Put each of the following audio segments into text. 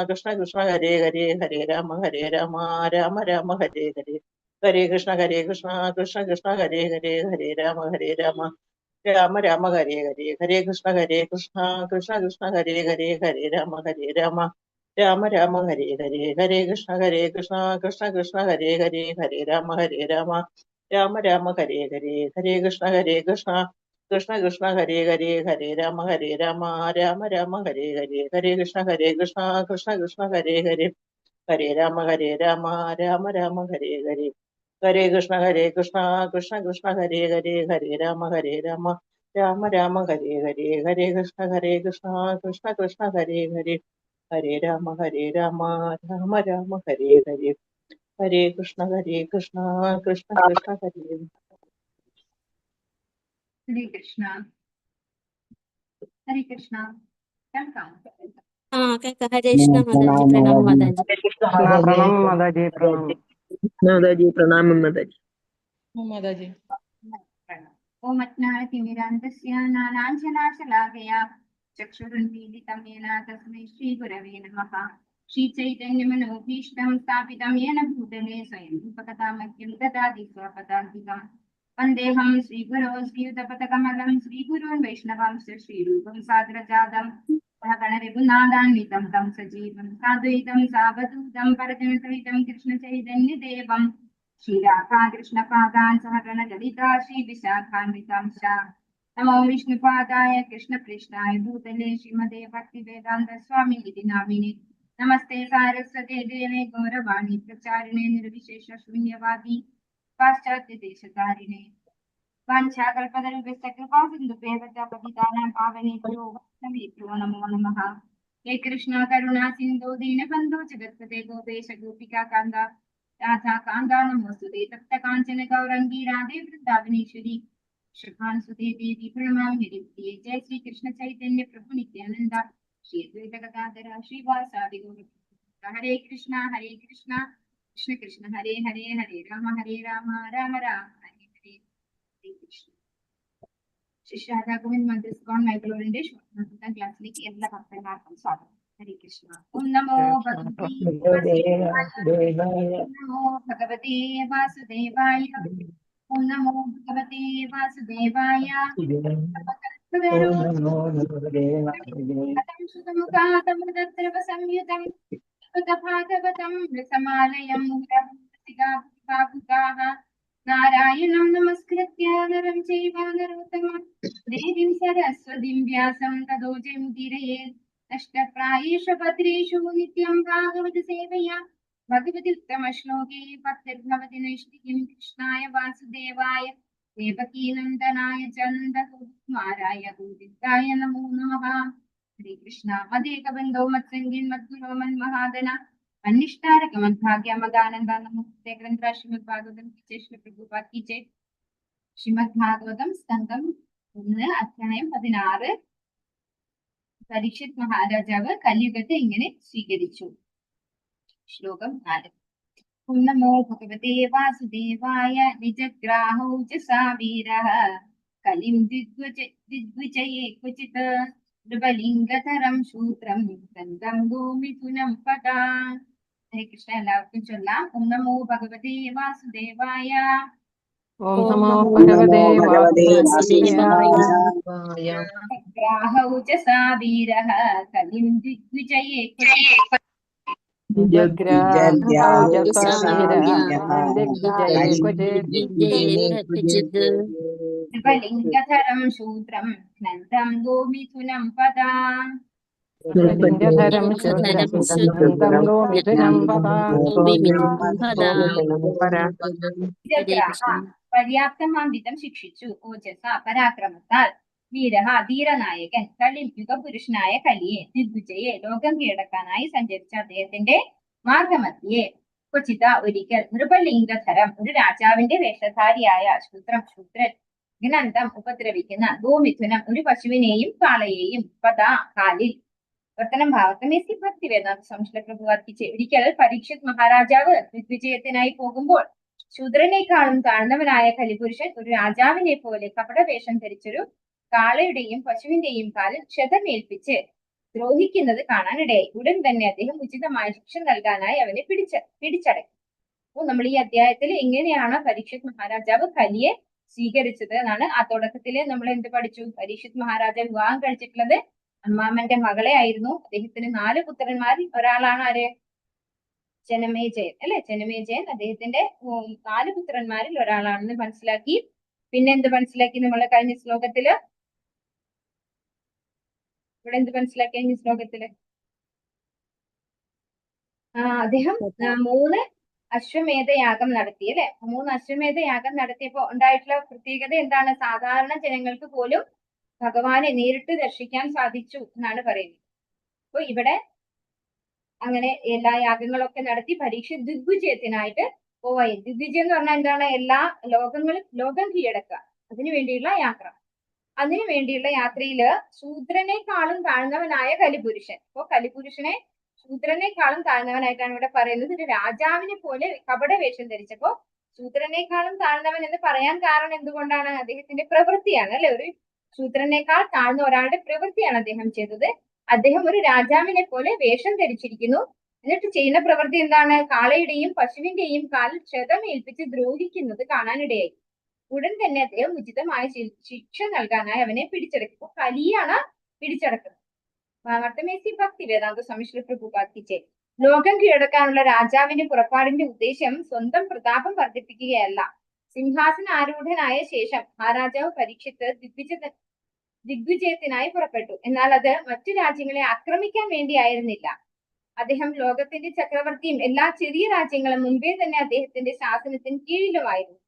കൃഷ്ണ കൃഷ്ണ ഹരേ ഹരേ ഹരേ രാമ രാമ രാമ ഹരേ ഹരേ ഹരേ കൃഷ്ണ കൃഷ്ണ കൃഷ്ണ ഹരേ ഹരേ ഹരേ രാമ രാമ രാമ ഹരേ ഹരേ ഹരേ കൃഷ്ണ കൃഷ്ണ കൃഷ്ണ ഹരേ ഹരേ ഹരേ രാമ രാമ രാമ ഹരേ ഹരേ ഹരേ കൃഷ്ണ കൃഷ്ണ കൃഷ്ണ ഹരേ ഹരേ ഹരേ രാമ രാമ രാമ ഹരേ ഹരേ ഹരേ കൃഷ്ണ കൃഷ്ണ കൃഷ്ണ ഹരേ ഹരേ ഹരേ രാമ രാമ രാമ ഹരേ ഹരേ ഹരേ കൃഷ്ണ കൃഷ്ണ കൃഷ്ണ ഹരേ ഹരേ ഹരേ രാമ രാമ രാമ ഹരേ ഹരേ ഹരേ കൃഷ്ണ കൃഷ്ണ കൃഷ്ണ ഹരേ ഹരേ ഹരേ രാമ രാമ രാമ ഹരേ ഹരേ ഹരേ കൃഷ്ണ കൃഷ്ണ കൃഷ്ണ ഹരേ ഹരേ ഹരേ രാമ രാമ രാമ ഹരേ ഹരേ ഹരേ കൃഷ്ണ കൃഷ്ണ കൃഷ്ണ ഹരേ ഹരേ കൃഷ്ണ ഹരേ കൃഷ്ണ കേൾക്കാം. ഹരേ കൃഷ്ണ മാതാജി പ്രണാമം മാതാജി. പ്രണാമം മാതാജി. പ്രണാമം മാതാജി. പ്രണാമം മാതാജി. മാതാജി. ഓം അജ്ഞാനതിമിരാന്തസ്യ നാനാഞ്ജനാശലാകയാ ചക്ഷുരുന്മീലിതം യേന തസ്മൈ ശ്രീഗുരവേ നമഃ. ശ്രീചൈതന്യമനോഭീഷ്ടം സ്ഥാപിതം യേന ഭൂതലേ സ്വയം രൂപകഥാമഹ്യം ദദാതി സ്വപദാന്തികം. വന്ദേഹം ശ്രീഗുരോ ശ്രീയുതപദകമലം ശ്രീഗുരുन् വൈഷ്ണവാംശ്ച ശ്രീരൂപം സാദരജാതം ഗണരഘുനാഥാന്വിതം തം സജീവം സാദ്വൈതം സാവധൂതം പരജനസഹിതം കൃഷ്ണചൈതന്യദേവം ശ്രീരാധാകൃഷ്ണപാദാൻ സഹഗണലളിതാ ശ്രീവിശാഖാന്വിതാംശ. നമോ വിഷ്ണുപാദായ കൃഷ്ണപൃഷ്ഠായ ഭൂതലേ ശ്രീമതേ ഭക്തിവേദാന്ത സ്വാമിനിധി നാമിനെ. നമസ്തേ സാരസ്വതേ ദേവേ ഗൗരവാണി പ്രചാരിണേ നിർവിശേഷ ശൂന്യവാദി പാശ്ചാത്യദേശധാരിണേ. വാഞ്ചാകൽപതരുഭ്യശ്ച കൃപാസിന്ധുഭ്യശ്ച പതിതാനാം പാവനേഭ്യോ വൈഷ്ണവേഭ്യോ നമോ നമഃ. ഹേ കൃഷ്ണ കരുണാ സിന്ധു ദീനബന്ധോ ജഗത്പതേ ഗോപേശ ഗോപികാ കാന്ത രാധാ കാന്ത നമോസ്തുതേ. തപ്ത കാഞ്ചന ഗൗരംഗി രാധേ വൃന്ദാവനേശ്വരി ശ്രീകാന്സുതേ ദേവി പ്രണമാമി ഹരിപ്രിയേ. ജയ ശ്രീ കൃഷ്ണ ചൈതന്യ പ്രഭു നിത്യാനന്ദ ശ്രീ അദ്വൈത ഗദാധര ശ്രീവാസാദി ഗൗര. ഹരേ കൃഷ്ണ കൃഷ്ണ കൃഷ്ണ ഹരേ ഹരേ ഹരേ രാമ രാമ രാമ ഹരേ ഹരേ. ശിഷ്യാദാ ഗോവിന്ദ് മന്ത്രിസ്കോൺ മൈക്രോവിന്റെ ക്ലാസ്സിലേക്ക് എല്ലാ ഭക്തന്മാർക്കും സ്വാഗതം. ഹരേ കൃഷ്ണ. ഓം നമോ ഭഗവതി വാസുദേവായ. ഓം നമോ ഭഗവതി വാസുദേവായ. സംയുതം ഭാഗവതം രസമാലയം നാരായണം നമസ്കൃത്യ നരം ചൈവ നരോത്തമം ദേവീം സരസ്വതീം വ്യാസം തതോ ജയമുദീരയേത്. നഷ്ടപ്രായേഷു ഭദ്രേഷു നിത്യം ഭാഗവത സേവയാ ഭഗവതി ഉത്തമ ശ്ലോകേ ഭക്തിർഭവതി നൈഷ്ഠികം. കൃഷ്ണായ വാസുദേവായ ദേവകീനന്ദനായ ച നന്ദകുമാരായ ഗോവിന്ദായ നമോ നമഃ. ഹരേ കൃഷ്ണ. മദേകബന്ധോ മത്സംഗീൻ മദ്ഗുരോ മന്മഹാദന അനിഷ്ടാരക മദ്ഭാഗ്യ മദാനന്ദ നമോസ്തേ. ഗ്രന്ഥ ശ്രീമദ് ഭാഗവതം ശ്രീ പ്രഭുപാദ് കി ജയ്. ശ്രീമദ് ഭാഗവതം സ്കന്ധം 1 അധ്യായം 16. പരീക്ഷിത് മഹാരാജാവ് കലിയുഗത്തെ ഇങ്ങനെ സ്വീകരിച്ചു. ശ്ലോകം 4. ഓം നമോ ഭഗവതേ വാസുദേവായ. നിജഗ്രാഹൗജസാ വീരഃ കലിം ദിഗ്വിജയേ ക്വചിത് നൃപലിംഗധരം ശൂദ്രം ഗന്ധം ഗോമിഥുനം പദാ. ഹരേ കൃഷ്ണ. എല്ലാവർക്കും ചൊല്ലാം. ഓം നമോ ഭഗവതേ വാസുദേവായ. ഓം നമോ ഭഗവതേ വാസുദേവായ. ഗ്രാഹൗജസാ വീരഃ കലിം ദിഗ്വിജയേ ക്വചിത് നൃപലിംഗധരം ശൂദ്രം നന്ദം ഗോമിഥുനം പദാ. പര്യാപ്തമാം വിധം ശിക്ഷിച്ചു. ഓജസ പരാക്രമത്താൽ. വീരഹ ധീരനായകൻ. കലിം യുഗപുരുഷനായ കലിയെ. ദിഗ്വിജയെ ലോകം കീഴടക്കാനായി സഞ്ചരിച്ച അദ്ദേഹത്തിന്റെ മാർഗമധ്യേ. ക്വചിത ഒരിക്കൽ. നൃപലിംഗധരം ഒരു രാജാവിന്റെ വേഷധാരിയായ ശൂദ്രൻ. ഘ്നന്തം ഉപദ്രവിക്കുന്ന. ഗോമിഥുനം ഒരു പശുവിനെയും കാളയെയും. പദ കാലിൽ. വർത്തനം ഭാവത്തം എസ് ഭക്തി വേദാന്ത സംശ്ല പ്രഭുവർത്തിച്ച്. ഒരിക്കൽ പരീക്ഷിത് മഹാരാജാവ് ദിഗ്വിജയത്തിനായി പോകുമ്പോൾ ശൂദ്രനേക്കാളും താഴ്ന്നവനായ കലിപുരുഷൻ ഒരു രാജാവിനെ പോലെ കപടവേഷം ധരിച്ചൊരു കാളയുടെയും പശുവിന്റെയും കാലിൽ ക്ഷതമേൽപ്പിച്ച് ദ്രോഹിക്കുന്നത് കാണാനിടയായി. ഉടൻ തന്നെ അദ്ദേഹം ഉചിതമായ ശിക്ഷ നൽകാനായി അവനെ പിടിച്ചടക്കി. അപ്പോൾ നമ്മൾ ഈ അധ്യായത്തിൽ എങ്ങനെയാണ് പരീക്ഷിത് മഹാരാജാവ് കലിയെ സ്വീകരിച്ചത് എന്നാണ്. ആ തുടക്കത്തില് നമ്മൾ എന്ത് പഠിച്ചു? പരീക്ഷിത് മഹാരാജാവ് വിവാഹം കഴിച്ചിട്ടുള്ളത് അമ്മാമന്റെ മകളെ ആയിരുന്നു. അദ്ദേഹത്തിന് 4 പുത്രന്മാരിൽ ഒരാളാണ് ആര്? ജനമേജയൻ അല്ലെ? ജനമേജയൻ അദ്ദേഹത്തിന്റെ 4 പുത്രന്മാരിൽ ഒരാളാണെന്ന് മനസ്സിലാക്കി. പിന്നെ എന്ത് മനസ്സിലാക്കി നമ്മൾ കഴിഞ്ഞ ശ്ലോകത്തില്? ഇവിടെ എന്ത് മനസ്സിലാക്കി കഴിഞ്ഞ ശ്ലോകത്തില്? അദ്ദേഹം 3 അശ്വമേധയാഗം നടത്തി അല്ലെ? 3 അശ്വമേധയാഗം നടത്തിയപ്പോ ഉണ്ടായിട്ടുള്ള പ്രത്യേകത എന്താണ്? സാധാരണ ജനങ്ങൾക്ക് പോലും ഭഗവാനെ നേരിട്ട് ദർശിക്കാൻ സാധിച്ചു എന്നാണ് പറയുന്നത്. അപ്പൊ ഇവിടെ അങ്ങനെ എല്ലാ യാഗങ്ങളൊക്കെ നടത്തി പരീക്ഷ ദിഗ്വിജയത്തിനായിട്ട് പോവായി. ദിഗ്വിജയം എന്ന് പറഞ്ഞാൽ എന്താണ്? എല്ലാ ലോകം കീഴടക്കുക, അതിനു വേണ്ടിയുള്ള യാത്ര. അതിനു വേണ്ടിയുള്ള യാത്രയില് ശൂദ്രനേക്കാളും താഴ്ന്നവനായ കലിപുരുഷൻ. അപ്പൊ കലിപുരുഷനെ ശൂദ്രനേക്കാളും താഴ്ന്നവനായിട്ടാണ് ഇവിടെ പറയുന്നത്. ഒരു രാജാവിനെ പോലെ കപട വേഷം ധരിച്ചപ്പോ ശൂദ്രനേക്കാളും താഴ്ന്നവൻ എന്ന് പറയാൻ കാരണം എന്തുകൊണ്ടാണ്? അദ്ദേഹത്തിന്റെ പ്രവൃത്തിയാണ് അല്ലെ? ഒരു ശൂദ്രനേക്കാൾ താഴ്ന്ന ഒരാളുടെ പ്രവൃത്തിയാണ് അദ്ദേഹം ചെയ്തത്. അദ്ദേഹം ഒരു രാജാവിനെ പോലെ വേഷം ധരിച്ചിരിക്കുന്നു. എന്നിട്ട് ചെയ്യുന്ന പ്രവൃത്തി എന്താണ്? കാളയുടെയും പശുവിന്റെയും കാലിൽ ക്ഷതമേൽപ്പിച്ച് ദ്രോഹിക്കുന്നത് കാണാനിടയായി. ഉടൻ തന്നെ അദ്ദേഹം ഉചിതമായ ശിക്ഷ നൽകാനായി അവനെ പിടിച്ചടക്കും. കലിയാണ് പിടിച്ചടക്കുന്നത്. വർത്തമേസി ഭക്തി വേദാന്ത സമിശ്ര പ്രഭുപാത്തിച്ചേ ലോകം കീഴടക്കാനുള്ള രാജാവിന്റെ പുറപ്പാടിന്റെ ഉദ്ദേശം സ്വന്തം പ്രതാപം വർദ്ധിപ്പിക്കുകയല്ല. സിംഹാസനാരൂഢനായ ശേഷം മഹാരാജാവ് പരീക്ഷിത്ത് ദിഗ്വിജയത്തിനായി പുറപ്പെട്ടു. എന്നാൽ അത് മറ്റു രാജ്യങ്ങളെ ആക്രമിക്കാൻ വേണ്ടിയായിരുന്നില്ല. അദ്ദേഹം ലോകത്തിന്റെ ചക്രവർത്തിയും എല്ലാ ചെറിയ രാജ്യങ്ങളും മുൻപേ തന്നെ അദ്ദേഹത്തിന്റെ ശാസനത്തിന് കീഴിലുമായിരുന്നു.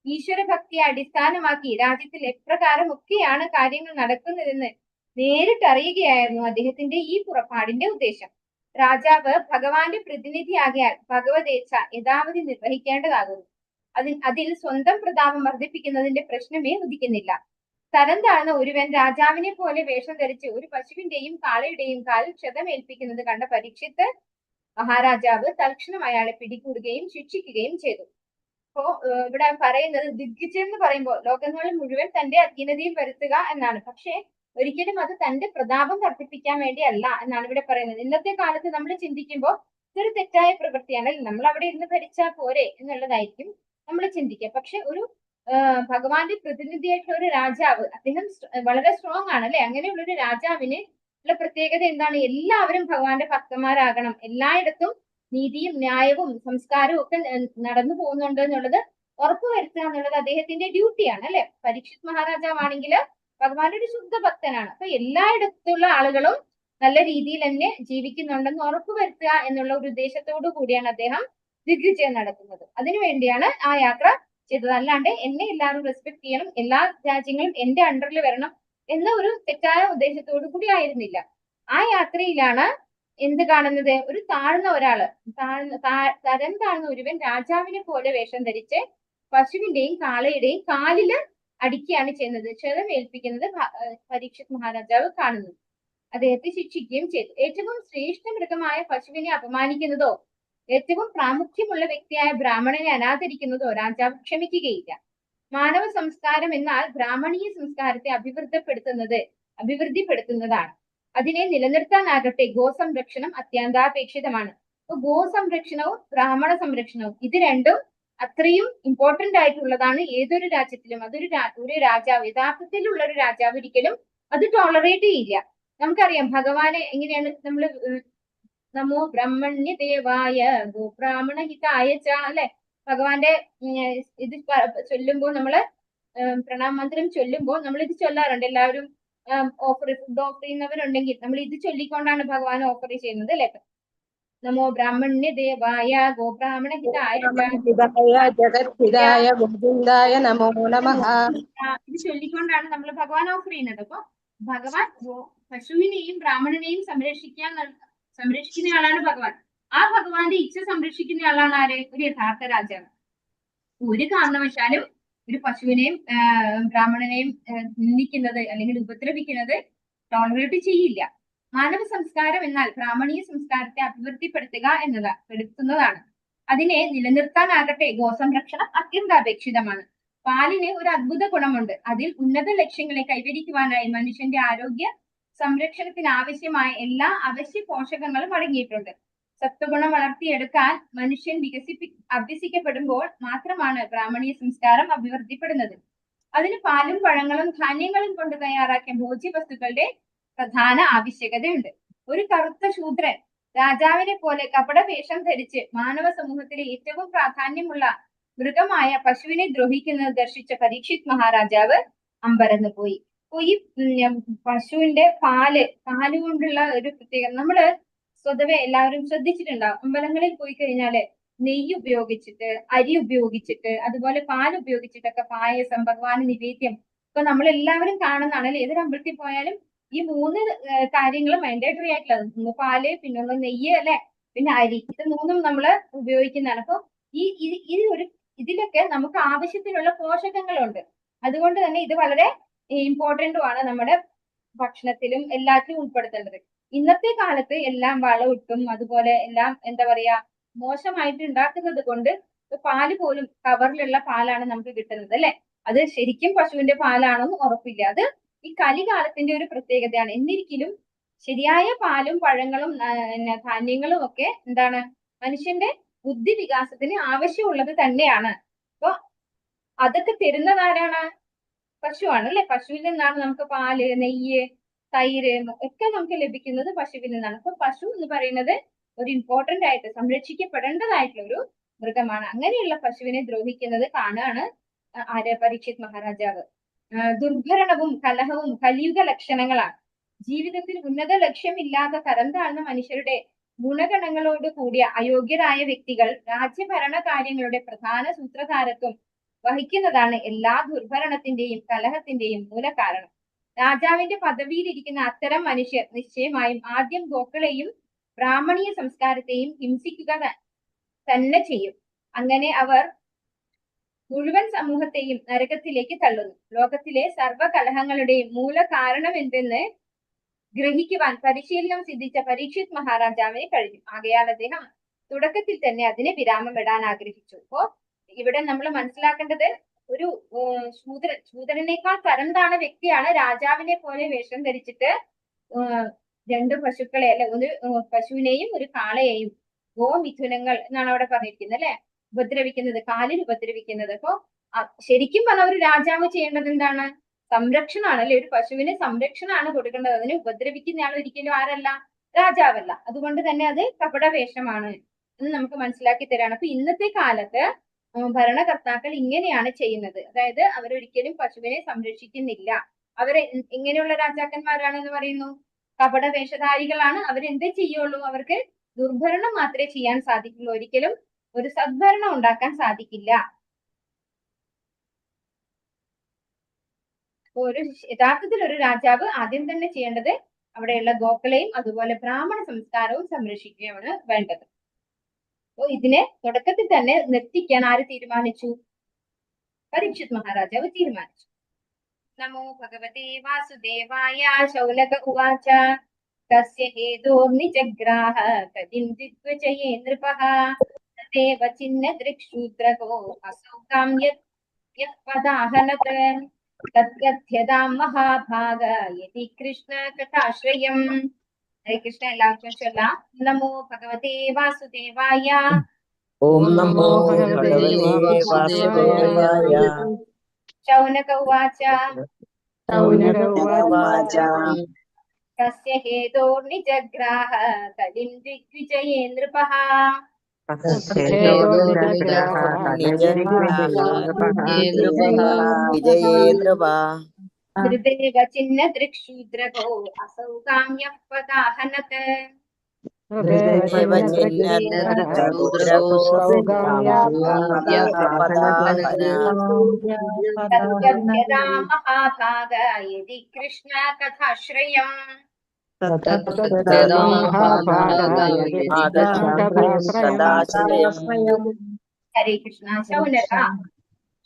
ഈശ്വരഭക്തിയെ അടിസ്ഥാനമാക്കി രാജ്യത്തിൽ എപ്രകാരം ഒക്കെയാണ് കാര്യങ്ങൾ നടക്കുന്നതെന്ന് നേരിട്ടറിയുകയായിരുന്നു അദ്ദേഹത്തിന്റെ ഈ പുറപ്പാടിന്റെ ഉദ്ദേശം. രാജാവ് ഭഗവാന്റെ പ്രതിനിധിയാകിയാൽ ഭഗവദേച്ഛ യഥാവധി നിർവഹിക്കേണ്ടതാകുന്നു. അതിൽ സ്വന്തം പ്രതാപം വർദ്ധിപ്പിക്കുന്നതിന്റെ പ്രശ്നമേ ഉദിക്കുന്നില്ല. തരം താഴ്ന്ന ഒരുവൻ രാജാവിനെ പോലെ വേഷം ധരിച്ച് ഒരു പശുവിന്റെയും കാളയുടെയും കാലിൽ ക്ഷതമേൽപ്പിക്കുന്നത് കണ്ട പരീക്ഷിത്ത് മഹാരാജാവ് തൽക്ഷണം അയാളെ പിടികൂടുകയും ശിക്ഷിക്കുകയും ചെയ്തു. അപ്പോ ഇവിടെ പറയുന്നത് ദിഗ്വിജയം എന്ന് പറയുമ്പോൾ ലോകങ്ങളിൽ മുഴുവൻ തന്റെ അധീനതയിൽ വരുത്തുക എന്നാണ്. പക്ഷെ ഒരിക്കലും അത് തന്റെ പ്രതാപം വർദ്ധിപ്പിക്കാൻ വേണ്ടിയല്ല എന്നാണ് ഇവിടെ പറയുന്നത്. ഇന്നത്തെ കാലത്ത് നമ്മൾ ചിന്തിക്കുമ്പോൾ ഇതൊരു തെറ്റായ പ്രവൃത്തിയാണ്, നമ്മൾ അവിടെ ഇരുന്ന് ഭരിച്ചാൽ പോരെ എന്നുള്ളതായിരിക്കും നമ്മൾ ചിന്തിക്കുക. പക്ഷെ ഒരു ഭഗവാന്റെ പ്രതിനിധിയായിട്ടുള്ള ഒരു രാജാവ്, അദ്ദേഹം വളരെ സ്ട്രോങ് ആണ് അല്ലെ? അങ്ങനെയുള്ള ഒരു രാജാവിന് ഉള്ള പ്രത്യേകത എന്താണ്? എല്ലാവരും ഭഗവാന്റെ ഭക്തന്മാരാകണം, എല്ലായിടത്തും നീതിയും ന്യായവും സംസ്കാരവും ഒക്കെ നടന്നു പോകുന്നുണ്ട് എന്നുള്ളത് ഉറപ്പുവരുത്തുക എന്നുള്ളത് അദ്ദേഹത്തിന്റെ ഡ്യൂട്ടിയാണ് അല്ലെ? പരീക്ഷിത് മഹാരാജാവാണെങ്കിൽ ഭഗവാന്റെ ഒരു ശുദ്ധ ഭക്തനാണ്. അപ്പൊ എല്ലായിടത്തുള്ള ആളുകളും നല്ല രീതിയിൽ തന്നെ ജീവിക്കുന്നുണ്ടെന്ന് ഉറപ്പുവരുത്തുക എന്നുള്ള ഒരു ഉദ്ദേശത്തോടു കൂടിയാണ് അദ്ദേഹം ദിഗ്വിജയം നടത്തുന്നത്. അതിനുവേണ്ടിയാണ് ആ യാത്ര ചെയ്തത്. അല്ലാണ്ട് എന്നെ എല്ലാവരും റെസ്പെക്ട് ചെയ്യണം, എല്ലാ രാജ്യങ്ങളും എന്റെ അണ്ടറിൽ വരണം എന്ന ഒരു തെറ്റായ ഉദ്ദേശത്തോടു കൂടി ആയിരുന്നില്ല. ആ യാത്രയിലാണ് എന്ത് കാണുന്നത്? ഒരു താഴ്ന്ന ഒരാള്, തരം താഴ്ന്ന ഒരുവൻ രാജാവിനെ പോലെ വേഷം ധരിച്ച് പശുവിന്റെയും കാളയുടെയും കാലില് അടിക്കുകയാണ് ചെയ്യുന്നത്. ക്ഷതമേൽപ്പിക്കുന്നത് പരീക്ഷിത് മഹാരാജാവ് കാണുന്നു. അദ്ദേഹത്തെ ശിക്ഷിക്കുകയും ചെയ്തു. ഏറ്റവും ശ്രേഷ്ഠ മൃഗമായ പശുവിനെ അപമാനിക്കുന്നതോ ഏറ്റവും പ്രാമുഖ്യമുള്ള വ്യക്തിയായ ബ്രാഹ്മണനെ അനാദരിക്കുന്നതോ രാജാവ് ക്ഷമിക്കുകയില്ല. മാനവ സംസ്കാരം എന്നാൽ ബ്രാഹ്മണീയ സംസ്കാരത്തെ അഭിവൃദ്ധിപ്പെടുത്തുന്നതാണ്. അതിനെ നിലനിർത്താനാകട്ടെ ഗോസംരക്ഷണം അത്യന്താപേക്ഷിതമാണ്. അപ്പൊ ഗോസംരക്ഷണവും ബ്രാഹ്മണ സംരക്ഷണവും ഇത് രണ്ടും അത്രയും ഇമ്പോർട്ടന്റ് ആയിട്ടുള്ളതാണ് ഏതൊരു രാജ്യത്തിലും. അതൊരു രാജാവ്, യഥാർത്ഥത്തിലുള്ള ഒരു രാജാവ് ഒരിക്കലും അത് ടോളറേറ്റ് ചെയ്യില്ല. നമുക്കറിയാം ഭഗവാനെ എങ്ങനെയാണ് നമ്മൾ നമോ ബ്രഹ്മണ്യ ദേവായ ഗോബ്രാഹ്മണ ഹിതായ ച അല്ലെ? ഭഗവാന്റെ ഇത് ചൊല്ലുമ്പോൾ നമ്മള് പ്രണാമ മന്ത്രം ചൊല്ലുമ്പോൾ നമ്മൾ ഇത് ചൊല്ലാറുണ്ട്. എല്ലാവരും ഫുഡ് ഓഫർ ചെയ്യുന്നവരുണ്ടെങ്കിൽ നമ്മൾ ഇത് ചൊല്ലിക്കൊണ്ടാണ് ഭഗവാൻ ഓഫർ ചെയ്യുന്നത് അല്ലെ? നമോ ബ്രാഹ്മണ്യ ദേവായ ഗോബ്രാഹ്മണ ഹിതായ ജഗദ്ഹിതായ ഗോവിന്ദായ നമോ നമഃ. ഇത് ചൊല്ലിക്കൊണ്ടാണ് നമ്മൾ ഭഗവാൻ ഓഫർ ചെയ്യുന്നത്. അപ്പൊ ഭഗവാൻ പശുവിനെയും ബ്രാഹ്മണനെയും സംരക്ഷിക്കുന്ന ആളാണ് ഭഗവാൻ. ആ ഭഗവാന്റെ ഇച്ഛ സംരക്ഷിക്കുന്ന ആളാണ് ആര്? ഒരു യഥാർത്ഥ രാജാവ്. ഒരു കാരണവശാലും ഒരു പശുവിനെയും ബ്രാഹ്മണനെയും നിന്ദിക്കുന്നത് അല്ലെങ്കിൽ ഉപദ്രവിക്കുന്നത് ടോളറേറ്റ് ചെയ്യില്ല. മാനവ സംസ്കാരം എന്നാൽ ബ്രാഹ്മണീയ സംസ്കാരത്തെ അഭിവൃദ്ധിപ്പെടുത്തുന്നതാണ്. അതിനെ നിലനിർത്താനാകട്ടെ ഗോസംരക്ഷണം അത്യന്താപേക്ഷിതമാണ്. പാലിന് ഒരു അത്ഭുത ഗുണമുണ്ട്. അതിൽ ഉന്നത ലക്ഷ്യങ്ങളെ കൈവരിക്കുവാനായി മനുഷ്യന്റെ ആരോഗ്യ സംരക്ഷണത്തിന് ആവശ്യമായ എല്ലാ അവശ്യ പോഷകങ്ങളും അടങ്ങിയിട്ടുണ്ട്. സത്വഗുണം വളർത്തിയെടുക്കാൻ മനുഷ്യൻ അഭ്യസിക്കപ്പെടുമ്പോൾ മാത്രമാണ് ബ്രാഹ്മണീയ സംസ്കാരം അഭിവൃദ്ധിപ്പെടുന്നത്. അതിന് പാലും പഴങ്ങളും ധാന്യങ്ങളും കൊണ്ട് തയ്യാറാക്കിയ ഭോജ്യവസ്തുക്കളുടെ പ്രധാന ആവശ്യകതയുണ്ട്. ഒരു കറുത്ത ശൂദ്രൻ രാജാവിനെ പോലെ കപട വേഷം ധരിച്ച് മാനവ സമൂഹത്തിലെ ഏറ്റവും പ്രാധാന്യമുള്ള മൃഗമായ പശുവിനെ ദ്രോഹിക്കുന്നത് ദർശിച്ച പരീക്ഷിത് മഹാരാജാവ് അമ്പരന്ന് പോയി. ഈ പശുവിന്റെ പാല് കൊണ്ടുള്ള ഒരു പ്രത്യേകത നമ്മള് സ്വതവേ എല്ലാവരും ശ്രദ്ധിച്ചിട്ടുണ്ടാവും. അമ്പലങ്ങളിൽ പോയി കഴിഞ്ഞാല് നെയ്യ് ഉപയോഗിച്ചിട്ട്, അരി ഉപയോഗിച്ചിട്ട്, അതുപോലെ പാൽ ഉപയോഗിച്ചിട്ടൊക്കെ പായസം, ഭഗവാന് നിവേദ്യം ഇപ്പൊ നമ്മൾ എല്ലാവരും കാണുന്നതാണ് അല്ലെ. ഏതൊരു അമ്പലത്തിൽ പോയാലും ഈ 3 കാര്യങ്ങളും മാൻഡേറ്ററി ആയിട്ടുള്ളത്. ഒന്ന് പാല്, പിന്നെ ഒന്ന് നെയ്യ് അല്ലെ, പിന്നെ അരി. ഇത് 3ഉം നമ്മള് ഉപയോഗിക്കുന്നതാണ്. അപ്പൊ ഇതിലൊക്കെ നമുക്ക് ആവശ്യത്തിനുള്ള പോഷകങ്ങളുണ്ട്. അതുകൊണ്ട് തന്നെ ഇത് വളരെ ഇമ്പോർട്ടന്റുമാണ് നമ്മുടെ ഭക്ഷണത്തിലും എല്ലാത്തിലും ഉൾപ്പെടുത്തേണ്ടത്. ഇന്നത്തെ കാലത്ത് എല്ലാം വളമിട്ടും അതുപോലെ എല്ലാം എന്താ പറയാ മോശമായിട്ട് ഉണ്ടാക്കുന്നത് കൊണ്ട് പാല് പോലും കവറിലുള്ള പാലാണ് നമുക്ക് കിട്ടുന്നത് അല്ലെ. അത് ശരിക്കും പശുവിന്റെ പാലാണെന്ന് ഉറപ്പില്ല. അത് ഈ കലികാലത്തിന്റെ ഒരു പ്രത്യേകതയാണ്. എന്നിരിക്കലും ശരിയായ പാലും പഴങ്ങളും ധാന്യങ്ങളും ഒക്കെ എന്താണ് മനുഷ്യന്റെ ബുദ്ധി വികാസത്തിന് ആവശ്യമുള്ളത് തന്നെയാണ്. അപ്പൊ അതൊക്കെ തരുന്നത് ആരാണ്? പശുവാണ് അല്ലെ. പശുവിൽ നിന്നാണ് നമുക്ക് പാല്, നെയ്യ്, തൈര് ഒക്കെ നമുക്ക് ലഭിക്കുന്നത് പശുവിൽ നിന്നാണ്. അപ്പൊ പശു എന്ന് പറയുന്നത് ഒരു ഇമ്പോർട്ടന്റ് ആയിട്ട് സംരക്ഷിക്കപ്പെടേണ്ടതായിട്ടുള്ള ഒരു മൃഗമാണ്. അങ്ങനെയുള്ള പശുവിനെ ദ്രോഹിക്കുന്നത് കാണുകയാണ് പരീക്ഷിത് മഹാരാജാവ്. ദുർഭരണവും കലഹവും കലിയുഗ ലക്ഷണങ്ങളാണ്. ജീവിതത്തിൽ ഉന്നത ലക്ഷ്യമില്ലാതെ തരം താഴ്ന്ന മനുഷ്യരുടെ ഗുണഗണങ്ങളോട് കൂടിയ അയോഗ്യരായ വ്യക്തികൾ രാജ്യഭരണ കാര്യങ്ങളുടെ പ്രധാന സൂത്രധാരത്വം വഹിക്കുന്നതാണ് എല്ലാ ദുർഭരണത്തിന്റെയും കലഹത്തിന്റെയും മൂലകാരണം. രാജാവിന്റെ പദവിയിലിരിക്കുന്ന അത്തരം മനുഷ്യർ നിശ്ചയമായും ആദ്യം ഗോക്കളെയും ബ്രാഹ്മണീയ സംസ്കാരത്തെയും ഹിംസിക്കുക തന്നെ ചെയ്യും. അങ്ങനെ അവർ മുഴുവൻ സമൂഹത്തെയും നരകത്തിലേക്ക് തള്ളുന്നു. ലോകത്തിലെ സർവ്വകലഹങ്ങളുടെയും മൂല കാരണം എന്തെന്ന് ഗ്രഹിക്കുവാൻ പരിശീലനം സിദ്ധിച്ച പരീക്ഷിത് മഹാരാജാവിന് കഴിഞ്ഞു. ആകയാൽ അദ്ദേഹം തുടക്കത്തിൽ തന്നെ അതിനെ വിരാമം ഇടാൻ ആഗ്രഹിച്ചു. അപ്പോ ഇവിടെ നമ്മൾ മനസ്സിലാക്കേണ്ടത് ഒരു ശൂദ്രനേക്കാൾ തരം താണ വ്യക്തിയാണ് രാജാവിനെ പോലെ വേഷം ധരിച്ചിട്ട് 2 പശുക്കളെ അല്ലെ, ഒരു പശുവിനെയും ഒരു കാളയെയും ഗോമിഥുനങ്ങൾ എന്നാണ് അവിടെ പറഞ്ഞിരിക്കുന്നത് അല്ലെ, ഉപദ്രവിക്കുന്നത്, കാലിൽ ഉപദ്രവിക്കുന്നത്. അപ്പൊ ശരിക്കും പറഞ്ഞ ഒരു രാജാവ് ചെയ്യേണ്ടത് എന്താണ്? സംരക്ഷണമാണ് അല്ലെ. ഒരു പശുവിന് സംരക്ഷണമാണ് കൊടുക്കേണ്ടത്. അതിനെ ഉപദ്രവിക്കുന്ന ആൾ ഒരിക്കലും ആരല്ല? രാജാവല്ല. അതുകൊണ്ട് തന്നെ അത് കപടവേഷമാണ് എന്ന് നമുക്ക് മനസ്സിലാക്കി തരാണ്. അപ്പൊ ഇന്നത്തെ കാലത്ത് ഭരണകർത്താക്കൾ ഇങ്ങനെയാണ് ചെയ്യുന്നത്. അതായത് അവരൊരിക്കലും പശുവിനെ സംരക്ഷിക്കുന്നില്ല. അവരെ ഇങ്ങനെയുള്ള രാജാക്കന്മാരാണെന്ന് പറയുന്നു, കപടവേഷധാരികളാണ്. അവരെന്തേ ചെയ്യുള്ളൂ? അവർക്ക് ദുർഭരണം മാത്രമേ ചെയ്യാൻ സാധിക്കുള്ളൂ. ഒരിക്കലും ഒരു സദ്ഭരണം ഉണ്ടാക്കാൻ സാധിക്കില്ല. ഒരു യഥാർത്ഥത്തിൽ ഒരു രാജാവ് ആദ്യം തന്നെ ചെയ്യേണ്ടത് അവിടെയുള്ള ഗോക്കളെയും അതുപോലെ ബ്രാഹ്മണ സംസ്കാരവും സംരക്ഷിക്കുകയാണ് വേണ്ടത്. അപ്പോ ഇതിനെ തുടക്കത്തിൽ തന്നെ നിർത്തിക്കാൻ ആര് തീരുമാനിച്ചു? പരീക്ഷിത് മഹാരാജാവ് തീരുമാനിച്ചു. നമോ ഭഗവതേ വാസുദേവായ. ശൗനക ഉവാച തസ്യ ഹേതോർനിജഗ്രാഹ തദിം ദിഗ്വിജയേ നൃപഃ തദേവ ഛിന്നദൃക്ശൂദ്രകോ അസൗ കാമ്യത് യത്പദാഹനത് തദ്ഗത്യതാം മഹാഭാഗ യതി കൃഷ്ണ കഥാശ്രയം. ഹരേ കൃഷ്ണ. എല്ലാവർക്കും ചൊല്ലാം. നമോ ഭഗവതേ വാസുദേവായ. ഓം നമോ ഭഗവതേ വാസുദേവായ. ശൗനക ഉവാച തസ്യ ഹേതോർനിജഗ്രാഹ തദിം ദിഗ്വിജയേ നൃപഃ ഹൃദേവ ഛിന്നദൃക്ശൂദ്രകോ അസൗ കാമ്യഃ പദാഹനത് തദ്ഗത്യതാം മഹാഭാഗ യതി കൃഷ്ണ കഥാശ്രയം. ഹരേ കൃഷ്ണ.